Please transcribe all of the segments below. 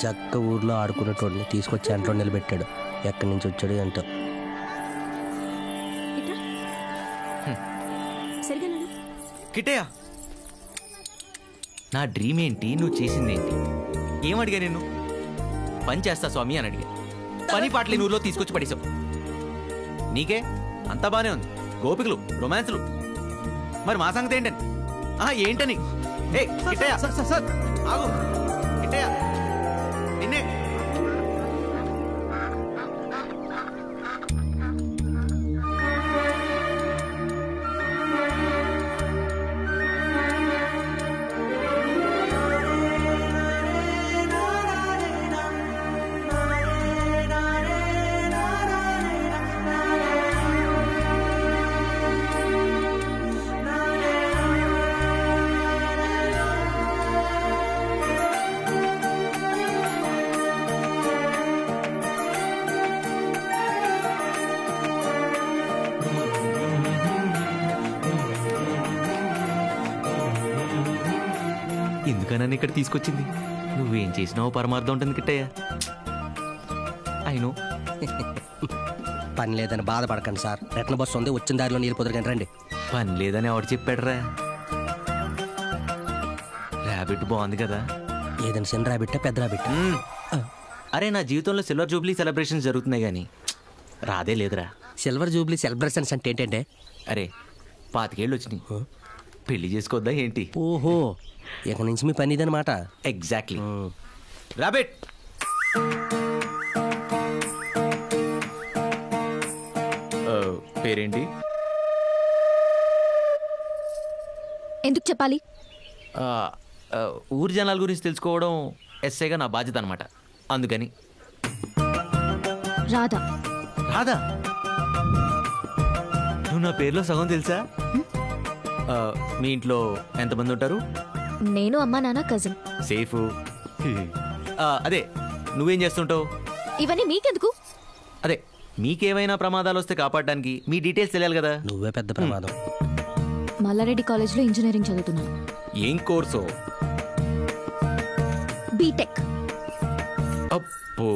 చక్క ఊర్లో ఆడుకునేటోడిని తీసుకొచ్చి అంట్లో నిలబెట్టాడు. ఎక్కడి నుంచి వచ్చాడు ఏంటో. కిట్టయ్య, నా డ్రీమ్ ఏంటి, నువ్వు చేసిందేంటి? ఏమడిగా నేను? పని చేస్తా స్వామి అని అడిగా. పని పాటలు ఊర్లో తీసుకొచ్చి పడేసావు. నీకే అంతా బానే ఉంది, గోపికలు, రొమాన్స్లు. మరి మా సంగతి ఏంటని? ఏంటని? ఆగు కిట్టయ్య, నిన్నే. ఎందుకన్నా ఇక్కడ తీసుకొచ్చింది? నువ్వేం చేసినావు పరమార్థం ఉంటుంది కిట్టయ్య. అయినో పని లేదని బాధపడకండి సార్. రిటర్న్ బస్సు ఉంది, వచ్చిన దారిలో నీళ్ళు పొదరకండి రండి. పని లేదని ఎవడు చెప్పాడురా? ర్యాబిట్ బాగుంది కదా. ఏదైనా చిన్న ర్యాబిట్టా పెద్ద ర్యాబిట్? అరే, నా జీవితంలో సిల్వర్ జూబ్లీ సెలబ్రేషన్స్ జరుగుతున్నాయి కానీ రాదే లేదురా. సిల్వర్ జూబ్లీ సెలబ్రేషన్స్ అంటే ఏంటంటే? అరే 25 ఏళ్ళు వచ్చినాయి, పెళ్లి చేసుకోవద్దా ఏంటి? ఓహో, ఇక నుంచి మీ పని ఇదనమాట. ఎగ్జాక్ట్లీ. రాబిట్, పేరేంటి? ఎందుకు చెప్పాలి? ఊరి జనాల గురించి తెలుసుకోవడం ఎస్ఐగా నా బాధ్యత అనమాట. అందుకని. రాధా. రాధా? నువ్వు నా పేరులో సగం తెలుసా? మీ ఇంట్లో ఎంతమంది ఉంటారు? నేను, అమ్మా, నాన్న, కజిన్. సేఫ్. అదే, నువ్వేం చేస్తుంటావు? ఇవన్నీ మీకెందుకు? అదే, మీకేమైనా ప్రమాదాలు వస్తే కాపాడడానికి మీ డీటెయిల్స్ తెలియాలి కదా. నువ్వే పెద్ద ప్రమాదం. మల్లారెడ్డి కాలేజ్లో ఇంజనీరింగ్ చదువుతున్నాను. ఏం కోర్సు? బీటెక్. అప్పో,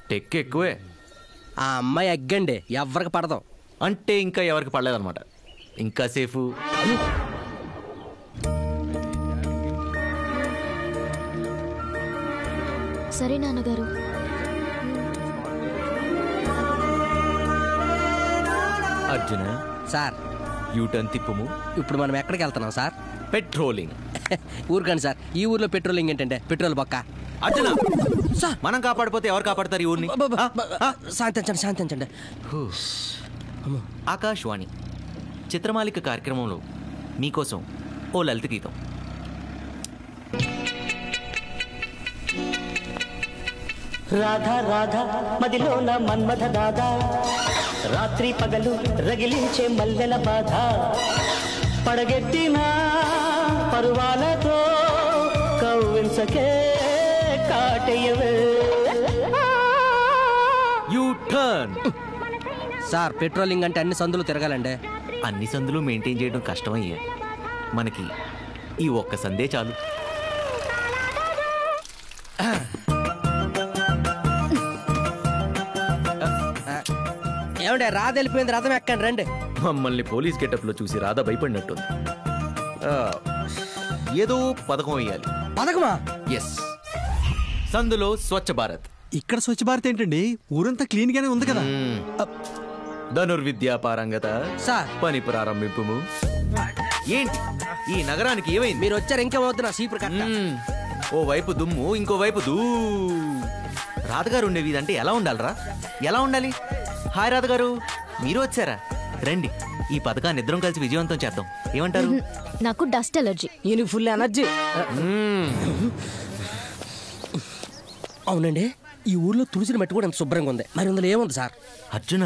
టెక్ ఎక్కువే. ఆ అమ్మాయి ఎగ్గండి, ఎవరికి పడదాం. అంటే ఇంకా ఎవరికి పడలేదన్నమాట. ఇంకా సేఫ్. సరే నాన్నగారు. అర్జున సార్, యూటర్న్ తిప్పుము. ఇప్పుడు మనం ఎక్కడికి వెళ్తున్నాం సార్? పెట్రోలింగ్. ఊరుకండి సార్, ఈ ఊర్లో పెట్రోలింగ్ ఏంటంటే పెట్రోల్ బొక్క. అర్జున, మనం కాపాడిపోతే ఎవరు కాపాడతారు ఈ ఊరిని? శాంతించండి, శాంతించండి. ఆకాశవాణి చిత్రమాలిక కార్యక్రమంలో మీకోసం ఓ లలిత గీతం. రాధా రాధా మదిలోన మన్మథ దాదా, రాత్రి పగలు రగిలించే మల్లెల బాధ, పడగెత్తిన పరువాలతో కవ్వించకే కాటయ్యవే. యూటర్న్. సార్, పెట్రోలింగ్ అంటే అన్ని సందులు తిరగాలండి. అన్ని సందులు మెయింటైన్ చేయడం కష్టమయ్యా. మనకి ఈ ఒక్క సందే చాలు. ఏమంటే రాధ వెళ్ళిపోయింది, రథం ఎక్కండి రండి. మమ్మల్ని పోలీస్ గెటప్లో చూసి రాధా భయపడినట్టుంది. ఏదో పథకం వేయాలి. పథకమా? ఎస్. సందులో స్వచ్ఛ భారత్. ఇక్కడ స్వచ్ఛ భారత్ ఏంటండి? ఊరంతా క్లీన్ గానే ఉంది కదా. ధనుర్విద్యా పారంగత సార్, పని ప్రారంభింపు. ఏంటి ఈ నగరానికి ఏమైంది? మీరు వచ్చారు, ఇంకేమవుతున్నా సీపురు కట్ట. ఓ వైపు దుమ్ము, ఇంకో వైపు రాధగారు ఉండే వీధంటే ఎలా ఉండాలరా? ఎలా ఉండాలి? హాయ్ రాధగారు, మీరు వచ్చారా? రండి, ఈ పథకాన్ని ఇద్దరం కలిసి విజయవంతం చేద్దాం. ఏమంటారు? నాకు డస్ట్ అలర్జీ. ఈయనకి ఫుల్ ఎనర్జీ. అవునండి, ఈ ఊర్లో తులసిని మట్టి కూడా ఎంత శుభ్రంగా ఉంది, మరి అందులో ఏముంది సార్? అర్జున,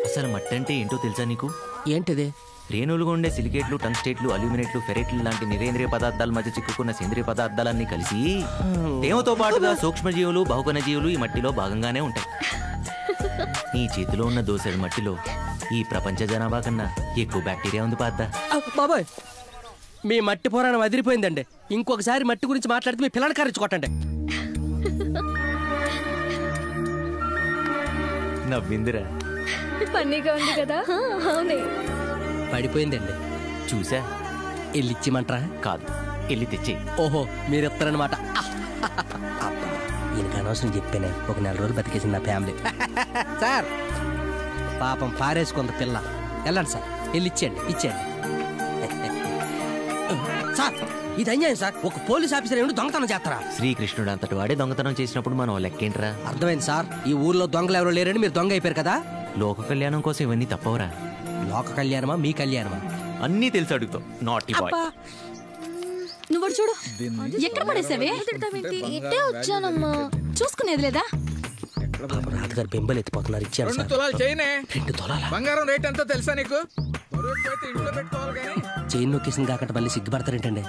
అసలు మట్టి అంటే ఏంటో తెలుసా నీకు? ఏంటిది? రేణులుగా ఉండే సిలికేట్లు, టంగ్స్టేట్లు, అల్యూమినేట్లు, ఫెరైట్లు లాంటి నిరేంద్రియ పదార్థాల మధ్య చిక్కుకున్న సేంద్రియ పదార్థాలన్నీ కలిసి తేమతో పాటుగా సూక్ష్మజీవులు, బహుకణ జీవులు ఈ మట్టిలో భాగంగానే ఉంటాయి. నీ చేతిలో ఉన్న దోసెడు మట్టిలో ఈ ప్రపంచ జనాభా కన్నా ఎక్కువ బ్యాక్టీరియా ఉంది పాద్దా. బాబాయ్, మీ మట్టి పురాణం అదిరిపోయిందండి. ఇంకొకసారి మట్టి గురించి మాట్లాడితే మీ పిల్లలు కరించుకోటండి. నవ్విందిరా. ఫన్నీగా ఉంది కదా? అవునే. పడిపోయిందండి. చూసా? వెళ్ళిచ్చిమంటారా? కాదు, వెళ్ళి తెచ్చి. ఓహో, మీరు ఇస్తారనమాట. ఈయనకి అనవసరం చెప్పానే, ఒక 4 రోజులు బతికేసింది నా ఫ్యామిలీ. సార్ పాపం పారేసుకుంది పిల్ల. వెళ్ళండి సార్, వెళ్ళి ఇచ్చేయండి. సార్ ఇది అన్యాయం సార్. ఒక పోలీస్ ఆఫీసర్ ఏమిటి దొంగతనం చేస్తారా? శ్రీకృష్ణుడు అంతటి వాడే దొంగతనం చేసినప్పుడు మనం లెక్కేంట్రా? అర్థమైంది సార్. ఈ ఊర్లో దొంగలు ఎవరో లేరని మీరు దొంగ అయిపోయారు కదా. లోక కళ్యాణం కోసం ఇవన్నీ తప్పవరా? లోక కళ్యాణమా మీ కళ్యాణమా? అన్నీ తెలిసి అడుగుతావు. Naughty boy. నువ్వు చూడు, ఎక్కడ పడేసావే? ఇట్టే వచ్చానమ్మా. చూసుకునేది లేదా? రాజుగారు బెంబలు ఎత్తిపోతున్నారు. ఇచ్చాను 2 సార్. తులాలు చైనే. 2 తులాలా? బంగారం రేట్ ఎంతో తెలుసా నీకు? ఇంట్లో పెట్టుకోవాలి కానీ చైన్ నొక్కేసింది కాకుండా మళ్ళీ సిగ్గుపడతారేంటండి?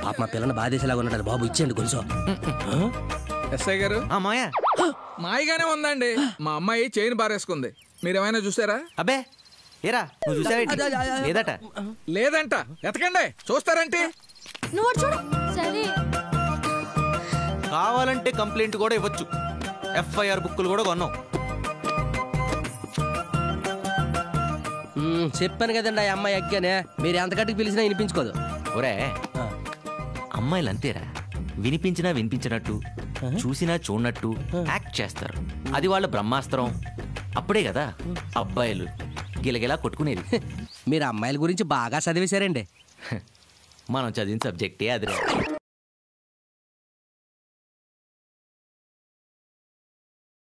పాప మా పిల్లని బాధేసేలాగా ఉన్నాడు. బాబు ఇచ్చేయండి గొలుసు. ఎస్ఐ గారు, ఆ మాయా, మాయగానే ఉందండి. మా అమ్మాయి చైన్ బారేసుకుంది. మీరేమైనా చూసారా? అబ్బే ఏరా, నువ్వు చూసావేంటి? లేదట. లేదంట. ఎతకండి, చూస్తారంటే. నువ్వు చూడు. సరే. కావాలంటే కంప్లైంట్ కూడా ఇవ్వచ్చు. FIR బుక్కులు కూడా కొన్నాం. చెప్పాను కదండి, ఆ అమ్మాయి ఎగ్గానే. మీరు ఎంత గట్టికి పిలిచినా వినిపించుకోదు. ఒరే, అమ్మాయిలు అంతేరా. వినిపించినా వినిపించినట్టు, చూసినా చూడనట్టు యాక్ట్ చేస్తారు. అది వాళ్ళ బ్రహ్మాస్త్రం. అప్పుడే కదా అబ్బాయిలు గిలగిలా కొట్టుకునేది. మీరు అమ్మాయిల గురించి బాగా చదివేశారండి. మనం చదివిన సబ్జెక్టే అదిరా.